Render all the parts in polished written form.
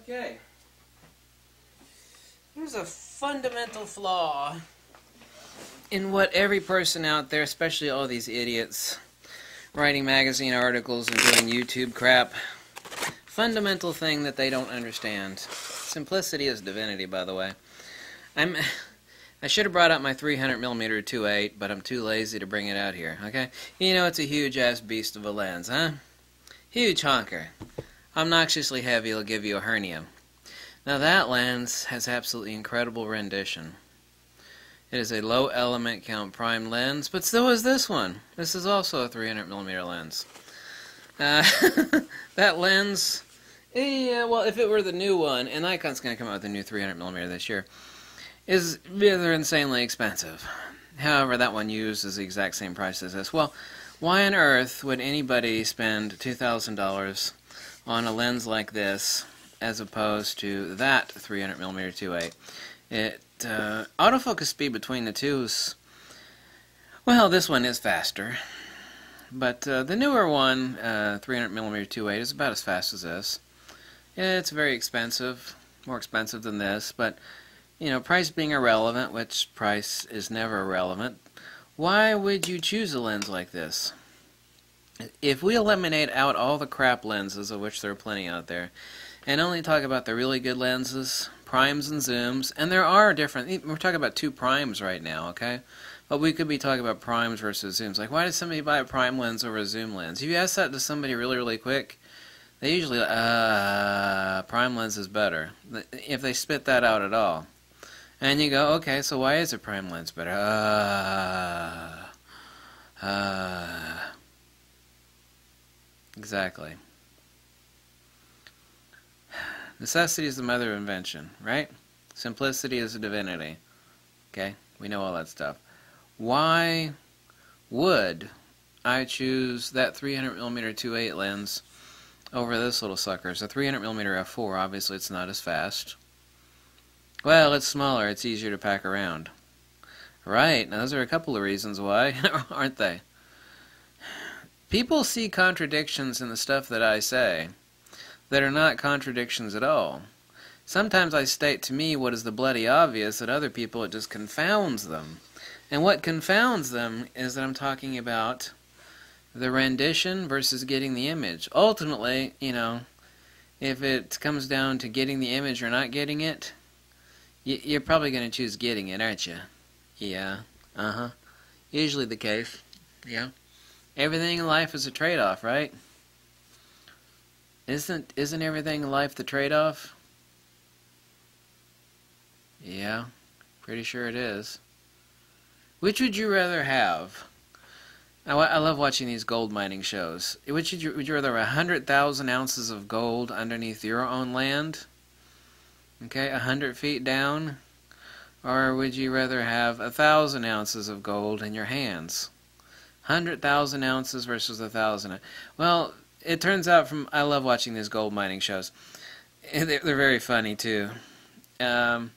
Okay. There's a fundamental flaw in what every person out there, especially all these idiots, writing magazine articles and doing YouTube crap, fundamental thing that they don't understand. Simplicity is divinity, by the way. I should have brought out my 300mm 2.8, but I'm too lazy to bring it out here, okay? You know, it's a huge-ass beast of a lens, huh? Huge honker. Obnoxiously heavy, it'll give you a hernia. Now that lens has absolutely incredible rendition. It is a low element count prime lens, but so is this one. This is also a 300mm lens. That lens, yeah, well, if it were the new one, and Nikon's going to come out with a new 300mm this year, is rather insanely expensive. However, that one used is the exact same price as this. Well, why on earth would anybody spend $2,000 on a lens like this as opposed to that 300mm 2.8? Autofocus speed between the two is, well, this one is faster, but the newer one, 300mm 2.8, is about as fast as this. It's very expensive, more expensive than this, but you know, price being irrelevant, which price is never irrelevant, why would you choose a lens like this? If we eliminate out all the crap lenses, of which there are plenty out there, and only talk about the really good lenses, primes and zooms, and there are different, we're talking about two primes right now, okay? But we could be talking about primes versus zooms. Like, why does somebody buy a prime lens over a zoom lens? If you ask that to somebody really, really quick, they usually, prime lens is better, if they spit that out at all. And you go, okay, so why is a prime lens better? Exactly. Necessity is the mother of invention, right? Simplicity is a divinity. Okay, we know all that stuff. Why would I choose that 300mm 2.8 lens over this little sucker? It's a 300mm f4. Obviously, it's not as fast. Well, it's smaller. It's easier to pack around. Right. Now, those are a couple of reasons why, aren't they? People see contradictions in the stuff that I say that are not contradictions at all. Sometimes I state to me what is the bloody obvious, that other people, it just confounds them. And what confounds them is that I'm talking about the rendition versus getting the image. Ultimately, you know, if it comes down to getting the image or not getting it, you're probably going to choose getting it, aren't you? Yeah. Usually the case. Yeah. Everything in life is a trade-off, right? Isn't everything in life the trade-off? Yeah. Pretty sure it is. Which would you rather have? I love watching these gold mining shows. Would you rather 100,000 ounces of gold underneath your own land? Okay, 100 feet down? Or would you rather have 1,000 ounces of gold in your hands? 100,000 ounces versus 1,000. Well, it turns out I love watching these gold mining shows. They're very funny, too. You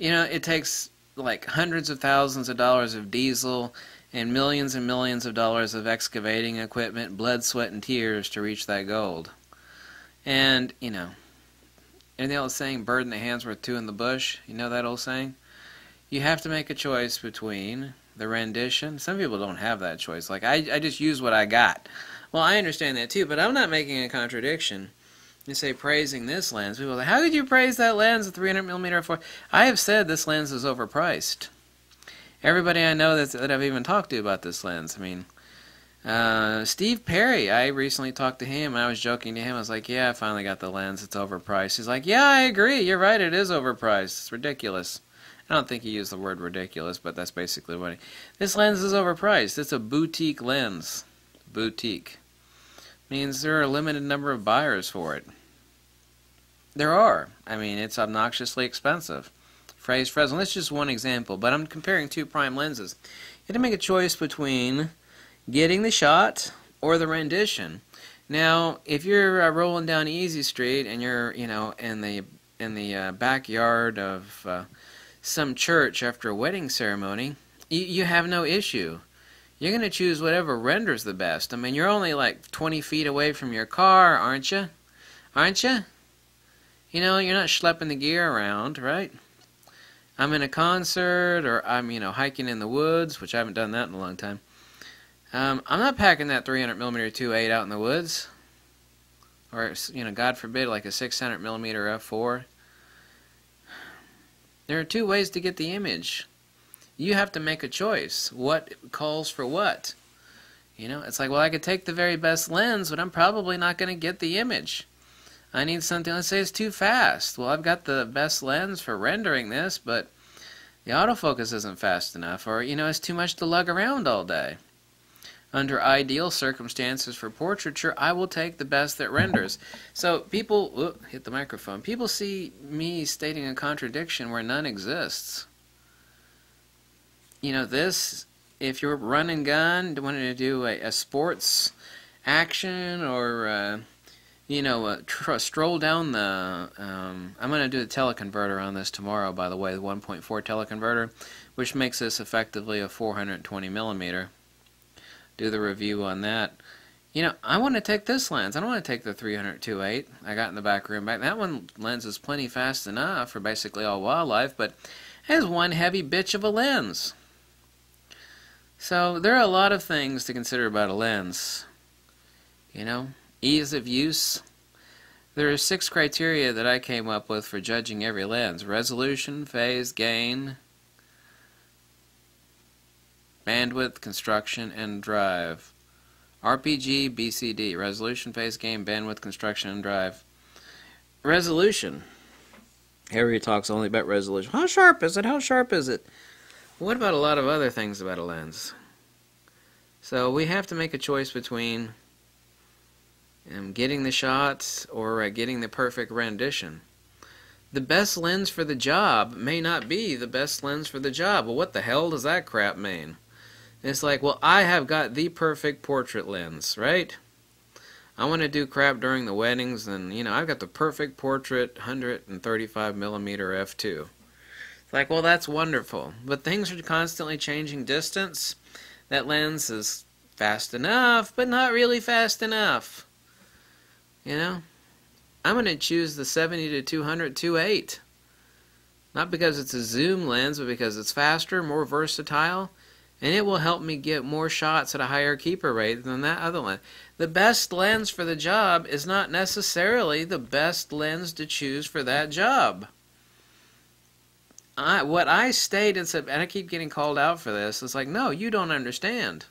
know, it takes like hundreds of thousands of dollars of diesel and millions of dollars of excavating equipment, blood, sweat, and tears to reach that gold. And, you know, the old saying, bird in the hand's worth two in the bush? You know that old saying? You have to make a choice between the rendition. Some people don't have that choice. Like, I just use what I got. Well, I understand that too, but I'm not making a contradiction. You say praising this lens. People say, how could you praise that lens, a 300mm f4? I have said this lens is overpriced. Everybody I know that I've even talked to about this lens, I mean, Steve Perry, I recently talked to him, and I was joking to him. I was like, yeah, I finally got the lens. It's overpriced. He's like, yeah, I agree. You're right. It is overpriced. It's ridiculous. I don't think he used the word ridiculous, but that's basically what This lens is overpriced. It's a boutique lens. Boutique. Means there are a limited number of buyers for it. There are. I mean, it's obnoxiously expensive. Phrase Fresnel. That's just one example, but I'm comparing two prime lenses. You have to make a choice between getting the shot or the rendition. Now, if you're rolling down Easy Street and you're, you know, in the backyard of some church after a wedding ceremony, you have no issue. You're going to choose whatever renders the best. I mean, you're only like 20 feet away from your car, aren't you? Aren't you? You know, you're not schlepping the gear around, right? I'm in a concert, or I'm, hiking in the woods, which I haven't done that in a long time. I'm not packing that 300mm 2.8 out in the woods. Or, God forbid, like a 600mm f4. There are two ways to get the image. You have to make a choice. What calls for what? It's like, well, I could take the very best lens, but I'm probably not going to get the image. I need something, let's say it's too fast. Well, I've got the best lens for rendering this, but the autofocus isn't fast enough. Or, it's too much to lug around all day. Under ideal circumstances for portraiture, I will take the best that renders. So people, hit the microphone. People see me stating a contradiction where none exists. This, if you're run and gun, wanting to do a sports action, or stroll down the. I'm going to do the teleconverter on this tomorrow, by the way, the 1.4 teleconverter, which makes this effectively a 420mm. Do the review on that. I want to take this lens. I don't want to take the 300-2.8 I got in the back room. That one lens is plenty fast enough for basically all wildlife, but it has one heavy bitch of a lens. So there are a lot of things to consider about a lens. Ease of use. There are 6 criteria that I came up with for judging every lens: resolution, phase, gain, bandwidth, construction, and drive. RPG, BCD. Resolution, phase, gain, bandwidth, construction, and drive. Resolution. Harry talks only about resolution. How sharp is it? How sharp is it? What about a lot of other things about a lens? So we have to make a choice between getting the shots or getting the perfect rendition. The best lens for the job may not be the best lens for the job. Well, what the hell does that crap mean? It's like, well, I have got the perfect portrait lens, right? I want to do crap during the weddings, and, I've got the perfect portrait 135mm f2. It's like, well, that's wonderful. But things are constantly changing distance. That lens is fast enough, but not really fast enough. I'm going to choose the 70-200 2.8. Not because it's a zoom lens, but because it's faster, more versatile, and it will help me get more shots at a higher keeper rate than that other lens. The best lens for the job is not necessarily the best lens to choose for that job. What I state, and I keep getting called out for this, it's like, no, you don't understand.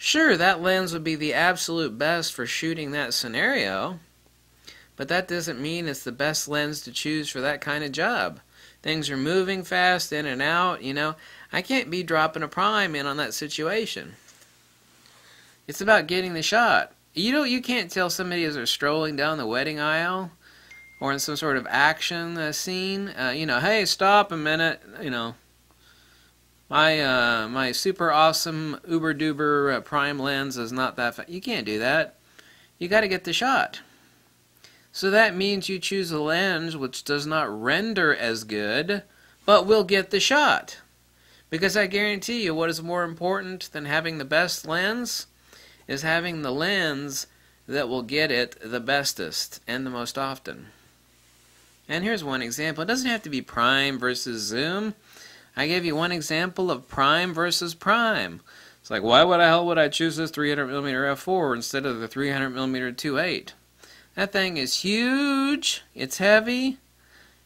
Sure, that lens would be the absolute best for shooting that scenario, but that doesn't mean it's the best lens to choose for that kind of job. Things are moving fast, in and out, I can't be dropping a prime in on that situation. It's about getting the shot. You can't tell somebody as they're strolling down the wedding aisle or in some sort of action scene, hey, stop a minute, my super awesome uber duper prime lens is not that fast. You can't do that. You got to get the shot. So that means you choose a lens which does not render as good, but will get the shot. Because I guarantee you, what is more important than having the best lens is having the lens that will get it the bestest and the most often. And here's one example. It doesn't have to be prime versus zoom. I gave you one example of prime versus prime. It's like, why the hell would I choose this 300mm f4 instead of the 300mm 2.8? That thing is huge, it's heavy,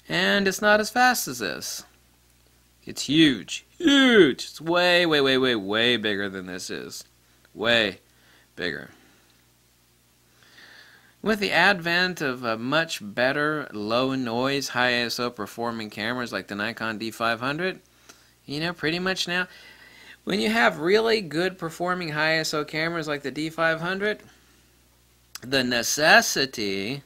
and it's not as fast as this. It's huge. Huge! It's way, way, way, way, way bigger than this is. Way bigger. With the advent of much better low noise, high ISO performing cameras like the Nikon D500, pretty much now, when you have really good performing high ISO cameras like the D500, the necessity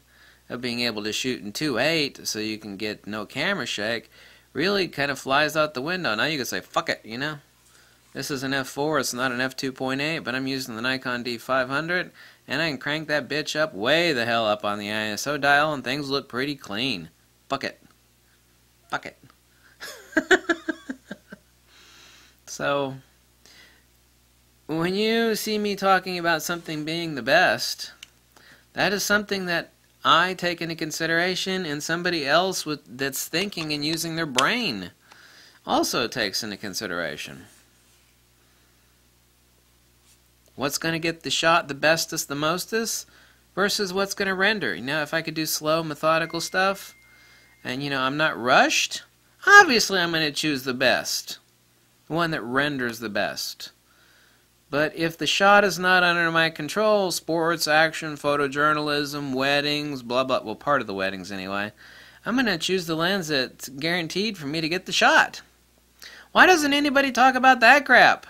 of being able to shoot in 2.8 so you can get no camera shake really kind of flies out the window. Now you can say, fuck it, This is an f4, it's not an f2.8, but I'm using the Nikon D500, and I can crank that bitch up way the hell up on the ISO dial, and things look pretty clean. Fuck it. Fuck it. So, when you see me talking about something being the best, that is something that I take into consideration and somebody else that's thinking and using their brain also takes into consideration. What's going to get the shot the bestest, the mostest, versus what's going to render. If I could do slow, methodical stuff, and, I'm not rushed, obviously I'm going to choose the best. The one that renders the best. But if the shot is not under my control, sports, action, photojournalism, weddings, blah, blah, well, part of the weddings anyway, I'm going to choose the lens that's guaranteed for me to get the shot. Why doesn't anybody talk about that crap?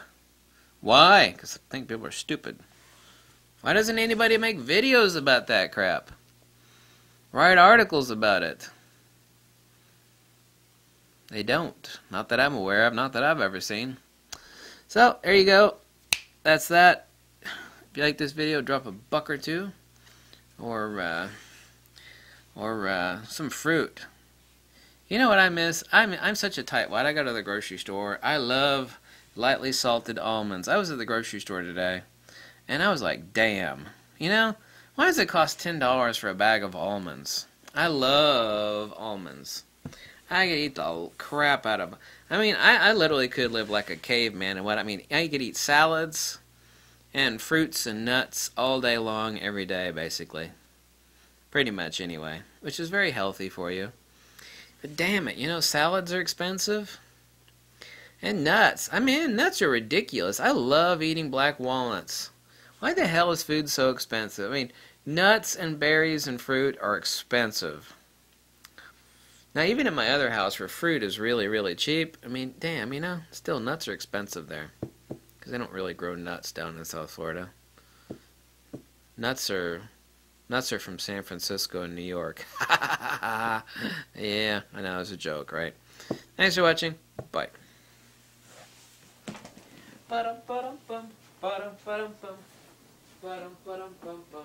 Why? Because I think people are stupid. Why doesn't anybody make videos about that crap? Write articles about it? They don't. Not that I'm aware of, not that I've ever seen. So, there you go. That's that. If you like this video, drop a buck or two. Or some fruit. You know what I miss? I'm such a tightwad. I go to the grocery store. I love lightly salted almonds. I was at the grocery store today, and I was like, damn. Why does it cost $10 for a bag of almonds? I love almonds. I could eat the crap out of them. I literally could live like a caveman. And I could eat salads and fruits and nuts all day long, every day, basically. Pretty much, anyway. Which is very healthy for you. But damn it, salads are expensive. And nuts. Nuts are ridiculous. I love eating black walnuts. Why the hell is food so expensive? Nuts and berries and fruit are expensive. Now, even in my other house where fruit is really, really cheap, damn, still nuts are expensive there. Because they don't really grow nuts down in South Florida. Nuts are from San Francisco and New York. Yeah, I know, it was a joke, right? Thanks for watching. Bye. Ba-dum, ba-dum, bum. Ba-dum, ba-dum, bum. Ba-dum, ba-dum, bum, bum.